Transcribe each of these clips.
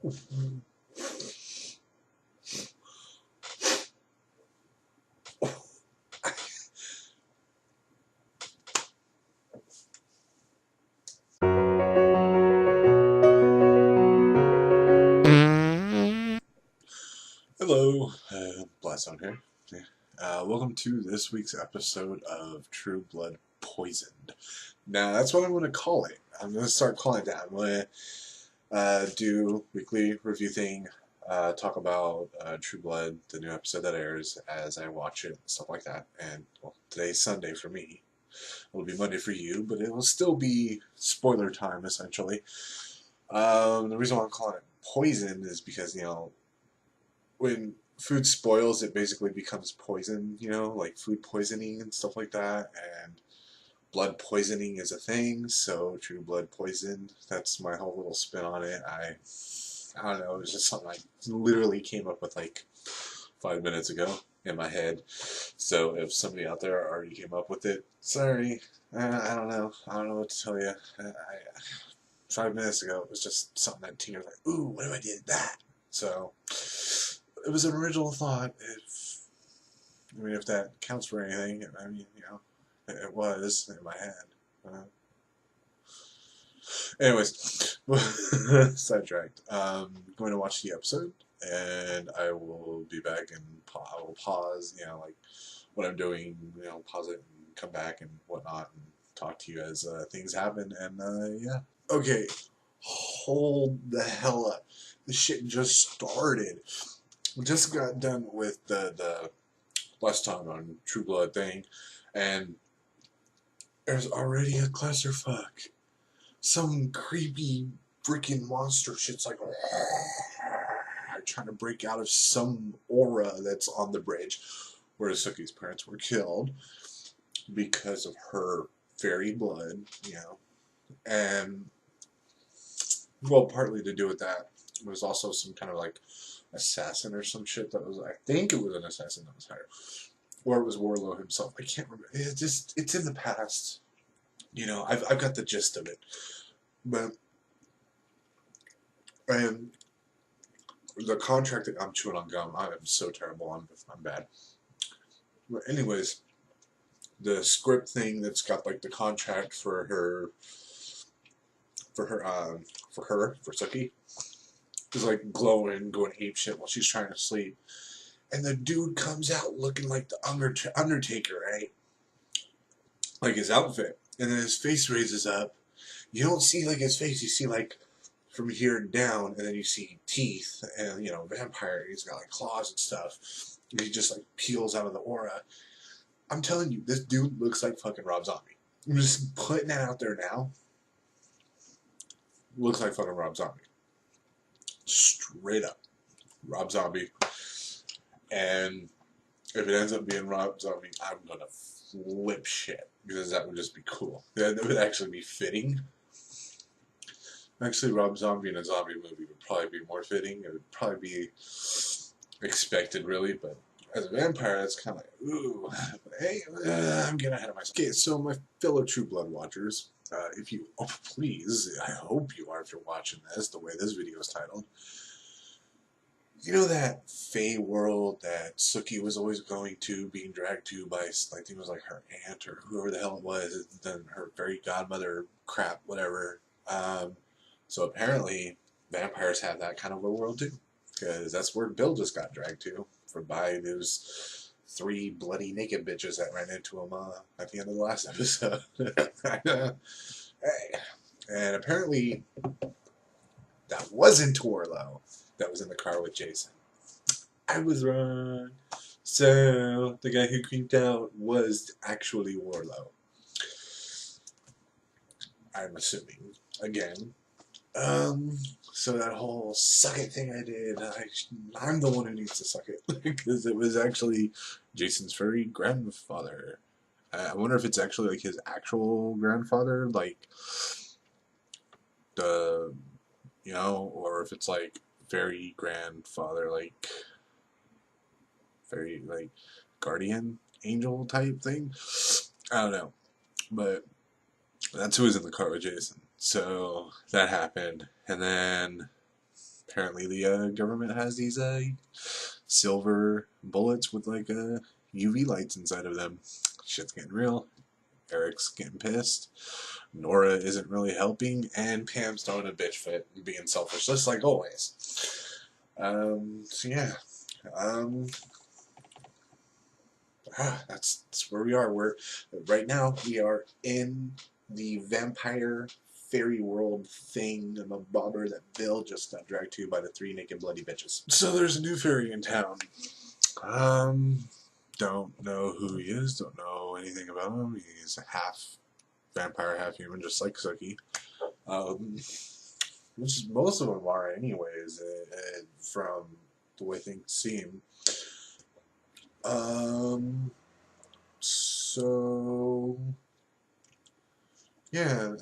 Hello, BlastHound here. Welcome to this week's episode of True Blood Poisoned. Now, that's what I'm going to call it. I'm going to start calling it that. I'm going to do weekly review thing, talk about True Blood, the new episode that airs as I watch it, stuff like that. And, well, today's Sunday for me. It'll be Monday for you, but it will still be spoiler time, essentially. The reason why I'm calling it poison is because, when food spoils, it basically becomes poison, like food poisoning and stuff like that, and blood poisoning is a thing, so True Blood Poisoned, that's my whole little spin on it. I don't know, it was just something I literally came up with like 5 minutes ago in my head, so if somebody out there already came up with it, sorry, I don't know what to tell you. 5 minutes ago, it was just something that Tina was like, ooh, what if I did that? So it was an original thought. If that counts for anything, it was in my head. Anyways, sidetracked. Going to watch the episode, and I will be back, and I will pause, like what I'm doing, pause it and come back and whatnot, and talk to you as things happen. And yeah, okay, hold the hell up. This shit just started. We just got done with the last time on True Blood thing, and there's already a clusterfuck. Some creepy freaking monster shit's like trying to break out of some aura that's on the bridge where Suki's parents were killed because of her fairy blood, and well, partly to do with that, there was also some kind of like assassin or some shit that was, I think it was an assassin that was hired, or it was Warlow himself, I can't remember. It's in the past, I've got the gist of it, but and the contract that I'm chewing on gum, I am so terrible, I'm bad, but anyways, the script thing that's got like the contract for Suki is like glowing, going apeshit while she's trying to sleep. And the dude comes out looking like the Undertaker, right? Like his outfit. And then his face raises up. You don't see like his face, you see like from here down, and then you see teeth and, vampire. He's got like claws and stuff. And he just like peels out of the aura. I'm telling you, this dude looks like fucking Rob Zombie. I'm just putting that out there now. Looks like fucking Rob Zombie. Straight up. Rob Zombie. And if it ends up being Rob Zombie, I'm gonna flip shit, because that would just be cool. That would actually be fitting. Actually, Rob Zombie in a zombie movie would probably be more fitting. It would probably be expected, really, but as a vampire, that's kind of like, ooh. But hey, I'm getting ahead of myself. Okay, so my fellow True Blood watchers, if you, please, I hope you are if you're watching this, the way this video is titled. You know that Fey world that Suki was always going to, being dragged to by, I think it was like her aunt or whoever the hell it was, then her fairy godmother crap, whatever. So apparently vampires have that kind of a world too, because that's where Bill just got dragged to, by those 3 bloody naked bitches that ran into him at the end of the last episode. Hey. And apparently that wasn't Warlow that was in the car with Jason. I was wrong. So the guy who creeped out was actually Warlow. I'm assuming. Again. So that whole suck it thing I did, I'm the one who needs to suck it. Because it was actually Jason's furry grandfather. I wonder if it's actually like his actual grandfather, like the, or if it's like fairy grandfather, like fairy, like guardian angel type thing. I don't know, but that's who was in the car with Jason. So that happened, and then apparently the government has these silver bullets with like UV lights inside of them. Shit's getting real. Eric's getting pissed. Nora isn't really helping, and Pam's throwing a bitch fit and being selfish, just like always. So yeah, that's where we are. Right now we are in the vampire fairy world thing of a bobber that Bill just got dragged to by the 3 naked bloody bitches. So there's a new fairy in town. Don't know who he is, don't know anything about him. He's half vampire, half human, just like Sookie. Which most of them are anyways, from the way things seem. So yeah,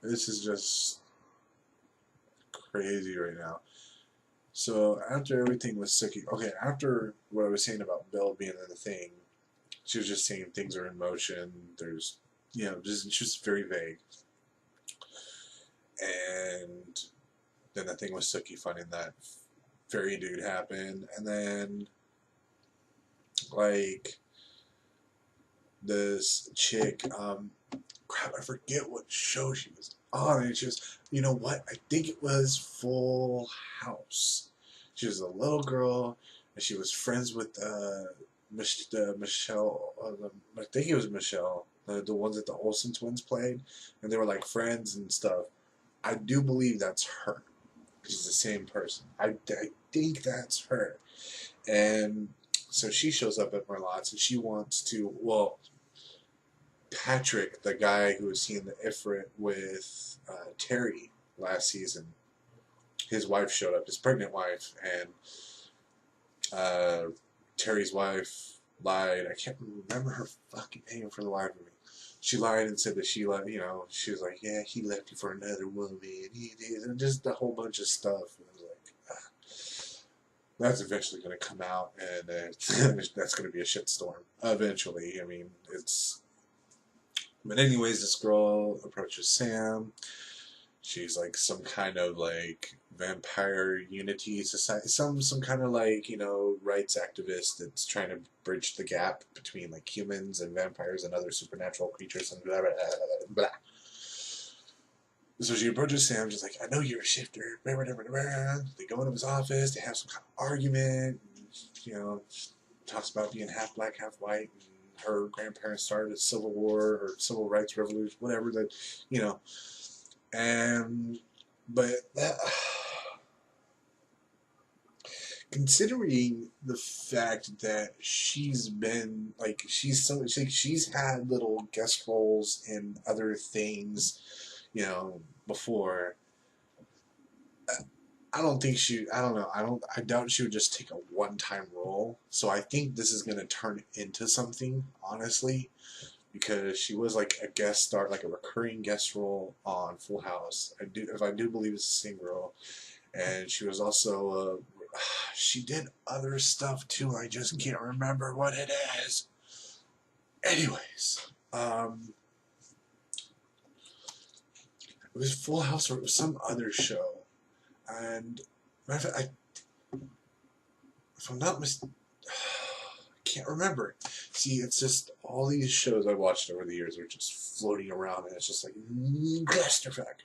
this is just crazy right now. So after everything with Sookie, okay, after what I was saying about Bill being in the thing, she was just saying things are in motion. There's, just very vague. And then the thing with Sookie finding that fairy dude happened, and then like this chick, crap, I forget what show she was on. And she was, you know what? I think it was Full House. She was a little girl, and she was friends with Michelle. I think it was Michelle, the ones that the Olsen twins played, and they were like friends and stuff. I do believe that's her. She's the same person. I think that's her. And so she shows up at Merlot's, and she wants to, well, Patrick, the guy who was seeing the Ifrit with Terry last season, his wife showed up, his pregnant wife, and Terry's wife lied. I can't remember her fucking name for the life of me. She lied and said that she was like, yeah, he left you for another woman, he did, and just a whole bunch of stuff. And I was like, that's eventually going to come out, and that's going to be a shitstorm eventually. I mean, but anyways, this girl approaches Sam. She's like some kind of like vampire unity society, some kind of like, rights activist that's trying to bridge the gap between like humans and vampires and other supernatural creatures and blah blah blah blah. So she approaches Sam. She's like, I know you're a shifter. Blah, blah, blah, blah. They go into his office. They have some kind of argument. Talks about being half black, half white. And her grandparents started a civil war or civil rights revolution, whatever that, but that, considering the fact that she's been like, she's had little guest roles in other things, before. I doubt she would just take a one-time role. So I think this is going to turn into something, honestly, because she was like a guest star, like a recurring guest role on Full House. I do believe it's the same girl. And she was also, she did other stuff too. I just can't remember what it is. Anyways, it was Full House or it was some other show. And if I'm not mistaken, I can't remember. See, it's just all these shows I watched over the years are just floating around, and it's just like clusterfuck.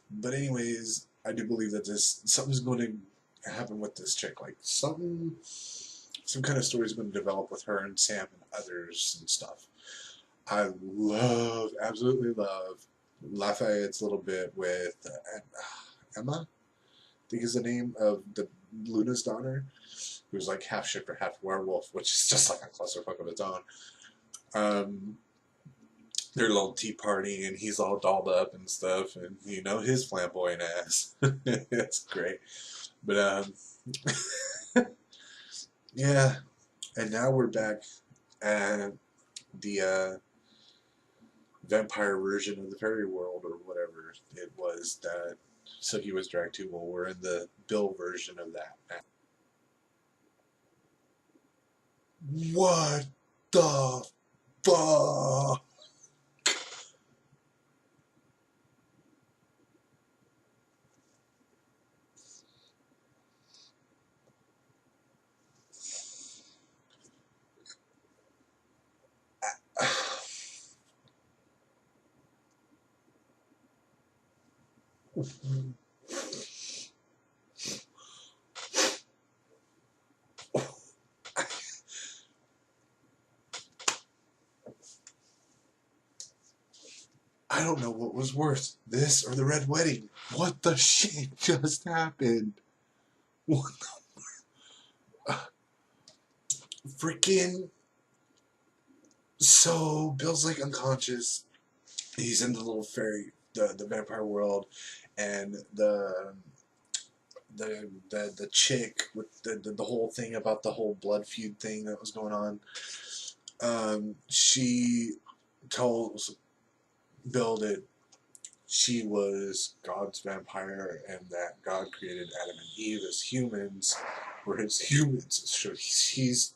But anyways, I do believe that something's going to happen with this chick. Like some kind of story is going to develop with her and Sam and others and stuff. I absolutely love Lafayette's little bit with Emma, I think is the name of the Luna's daughter, who's like half shifter, half werewolf, which is just like a clusterfuck of its own. Their little tea party, and he's all dolled up and stuff, and his flamboyant ass. It's great. But yeah, and now we're back at the vampire version of the fairy world, or whatever it was that Sookie was dragged to. Well, we're in the Bill version of that now. What the fuck? I don't know what was worse, this or the Red Wedding. What the shit just happened? What the freaking... So, Bill's like unconscious. He's in the little fairy, the vampire world, and the chick with the whole thing about the whole blood feud thing that was going on. She tells Bill that she was God's vampire and that God created Adam and Eve as humans, were his humans. So she's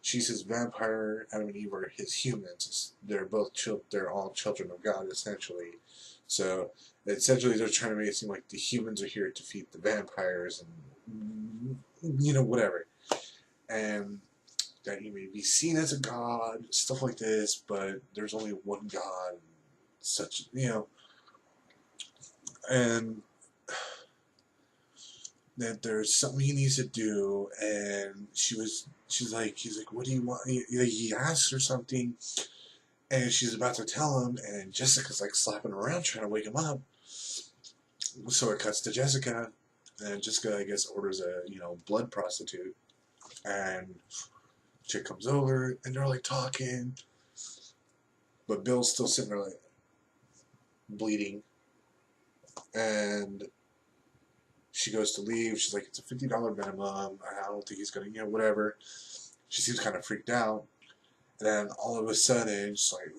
his vampire, Adam and Eve are his humans. They're both they're all children of God, essentially. So essentially, they're trying to make it seem like the humans are here to defeat the vampires, and whatever, and that he may be seen as a god, stuff like this. But there's only one God, and that there's something he needs to do. And he's like, what do you want? He asks her something, and she's about to tell him, and Jessica's like slapping around trying to wake him up. So it cuts to Jessica, and Jessica, I guess, orders a blood prostitute, and chick comes over, and they're like talking, but Bill's still sitting there like bleeding, and she goes to leave. She's like, it's a $50 minimum. I don't think he's gonna, whatever. She seems kind of freaked out, and then all of a sudden, it's like,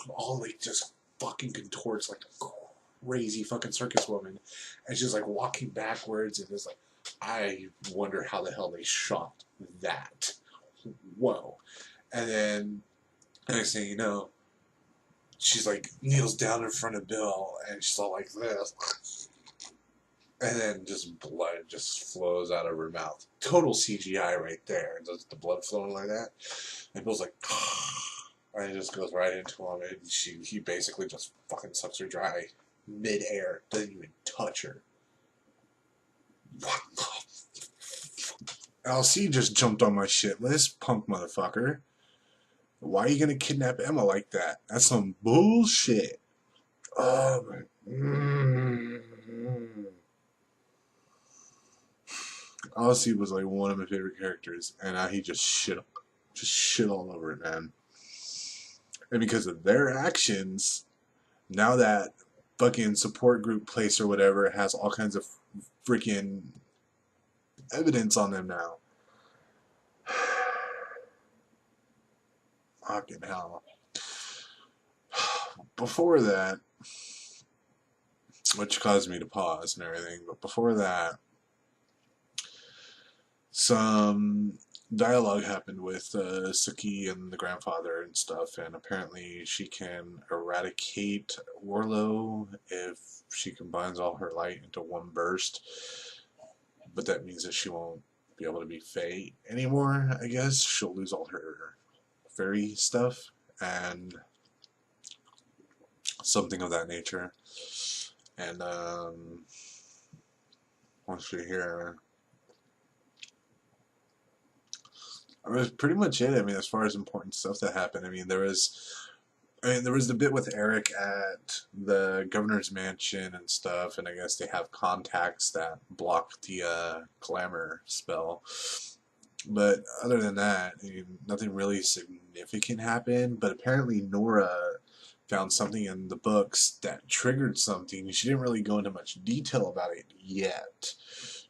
all like just fucking contorts like a crazy fucking circus woman, and she's like walking backwards, and it's like, I wonder how the hell they shot that. Whoa. And then next thing you know, she's like kneels down in front of Bill, and she's all like this, and then just blood just flows out of her mouth. Total CGI right there. Just the blood flowing like that, and Bill's like, and it just goes right into him, and he basically just fucking sucks her dry mid-air. Doesn't even touch her. What the LC just jumped on my shit list, punk motherfucker. Why are you gonna kidnap Emma like that? That's some bullshit. Oh my. LC was like one of my favorite characters, and now he just shit all over it, man. And because of their actions, now that fucking support group place or whatever has all kinds of freaking evidence on them now. Fucking hell. Before that, which caused me to pause and everything, but before that, some dialogue happened with Suki and the grandfather and stuff, and apparently she can eradicate Warlow if she combines all her light into one burst, but that means that she won't be able to be Fae anymore, I guess. She'll lose all her fairy stuff and something of that nature. And once we hear, that was pretty much it. I mean, as far as important stuff that happened, there was the bit with Eric at the governor's mansion and stuff, and I guess they have contacts that block the glamour spell. But other than that, nothing really significant happened. But apparently Nora found something in the books that triggered something. She didn't really go into much detail about it yet.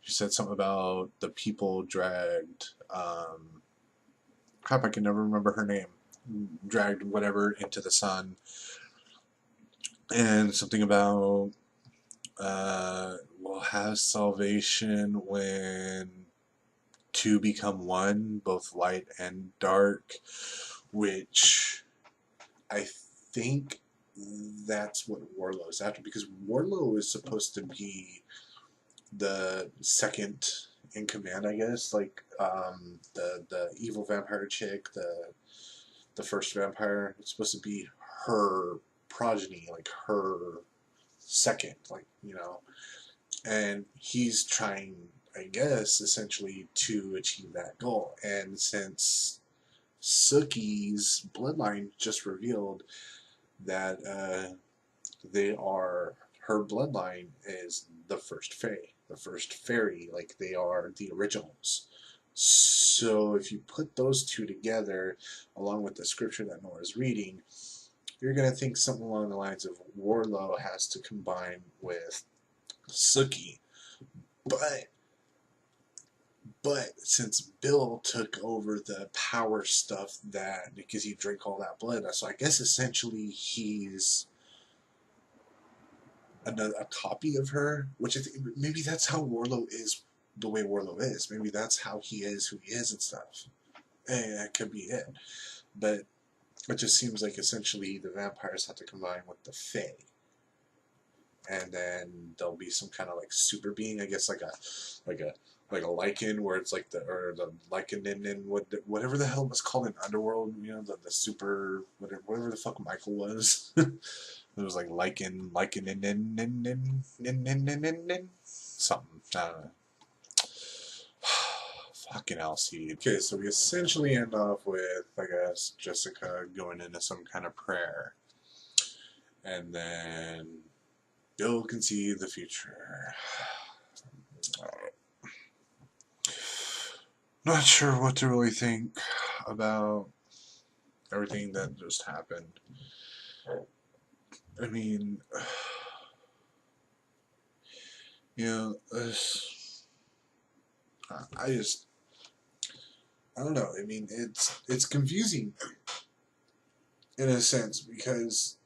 She said something about the people dragged, crap, I can never remember her name, dragged whatever into the sun, and something about we'll have salvation when two become one, both light and dark, which I think that's what Warlow is after, because Warlow is supposed to be the second in command, I guess, like the evil vampire chick, the first vampire. It's supposed to be her progeny, like her second, like, you know, and he's trying, I guess, essentially to achieve that goal. And since Suki's bloodline just revealed that they are, her bloodline is the first Fae, the first fairy, like they are the originals. So if you put those two together, along with the scripture that Nora's reading, you're going to think something along the lines of Warlow has to combine with Suki. But since Bill took over the power stuff, that because he drank all that blood, so I guess essentially he's a copy of her, which I think maybe that's how Warlow is the way Warlow is. Maybe that's how he is who he is and stuff. And that could be it. But it just seems like essentially the vampires have to combine with the Fae. And then there'll be some kind of like super being, I guess, like a lichen, where it's like the lichen in whatever the hell it was called in Underworld, you know, the super whatever the fuck Michael was. It was like lichen in something. I don't know. Fucking Alcide. Okay, so we essentially end off with, I guess, Jessica going into some kind of prayer, and then Bill can see the future. Not sure what to really think about everything that just happened. I mean, you know, I don't know. I mean, it's confusing in a sense because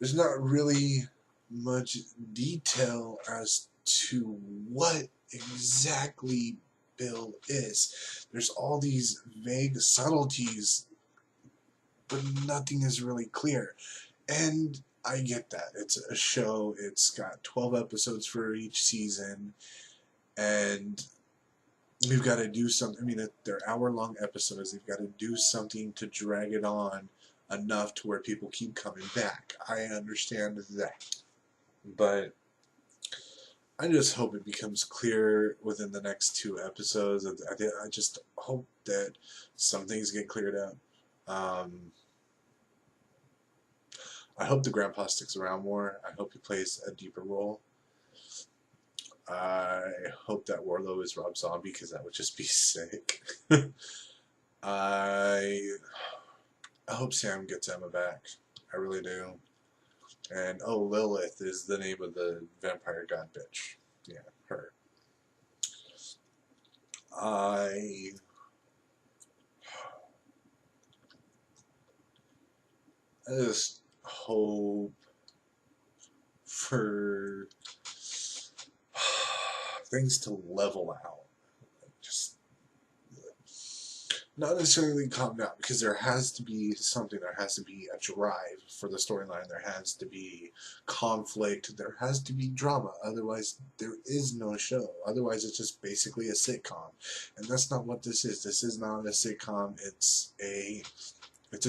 there's not really much detail as to what exactly Bill is. There's all these vague subtleties, but nothing is really clear. And I get that. It's a show. It's got 12 episodes for each season, and we've got to do something. I mean, they're hour-long episodes. They've got to do something to drag it on enough to where people keep coming back. I understand that. But I just hope it becomes clear within the next 2 episodes. I just hope that some things get cleared up. I hope the grandpa sticks around more. I hope he plays a deeper role. I hope that Warlow is Rob Zombie, because that would just be sick. I hope Sam gets Emma back. I really do. And oh, Lilith is the name of the vampire god bitch. Yeah, her. I just hope for things to level out. Just not necessarily calm down, because there has to be something. There has to be a drive for the storyline. There has to be conflict. There has to be drama. Otherwise, there is no show. Otherwise, it's just basically a sitcom, and that's not what this is. This is not a sitcom. It's a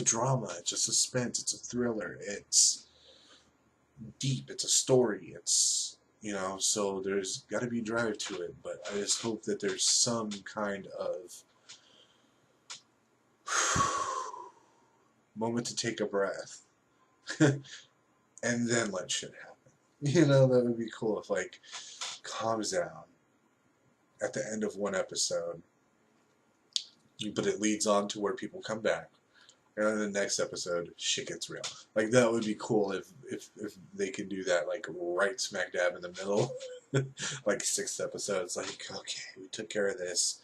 drama. It's a suspense. It's a thriller. It's deep. It's a story. It's, you know, so there's got to be drive to it. But I just hope that there's some kind of moment to take a breath and then let shit happen. You know, that would be cool if, like, calms down at the end of one episode, but it leads on to where people come back, and in the next episode shit gets real. Like, that would be cool if they could do that, like, right smack dab in the middle. Like 6 episodes, like, okay, we took care of this,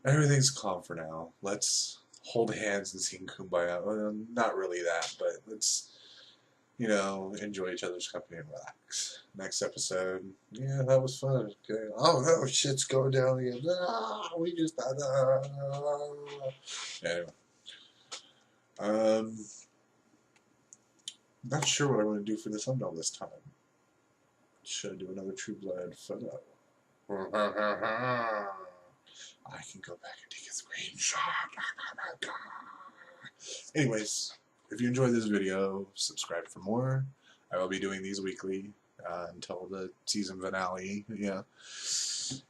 everything's calm for now, let's hold hands and sing Kumbaya. Well, not really that, but let's, you know, enjoy each other's company and relax. Next episode, yeah, that was fun. Okay. Oh no, shit's going down again. We just anyway. Not sure what I want to do for the thumbnail this time. Should I do another True Blood photo? I can go back and take a screenshot. Anyways, if you enjoyed this video, subscribe for more. I will be doing these weekly until the season finale. Yeah,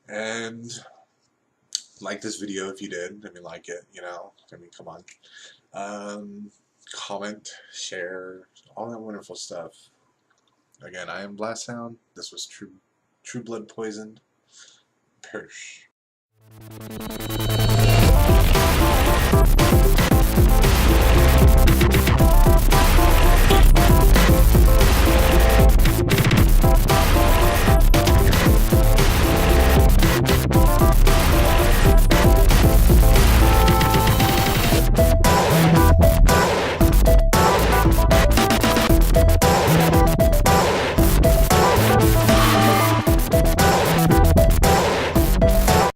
and like this video if you did. I mean, like it. You know, I mean, come on. Comment, share, all that wonderful stuff. Again, I am BlastHound. This was True Blood Poisoned. Perish.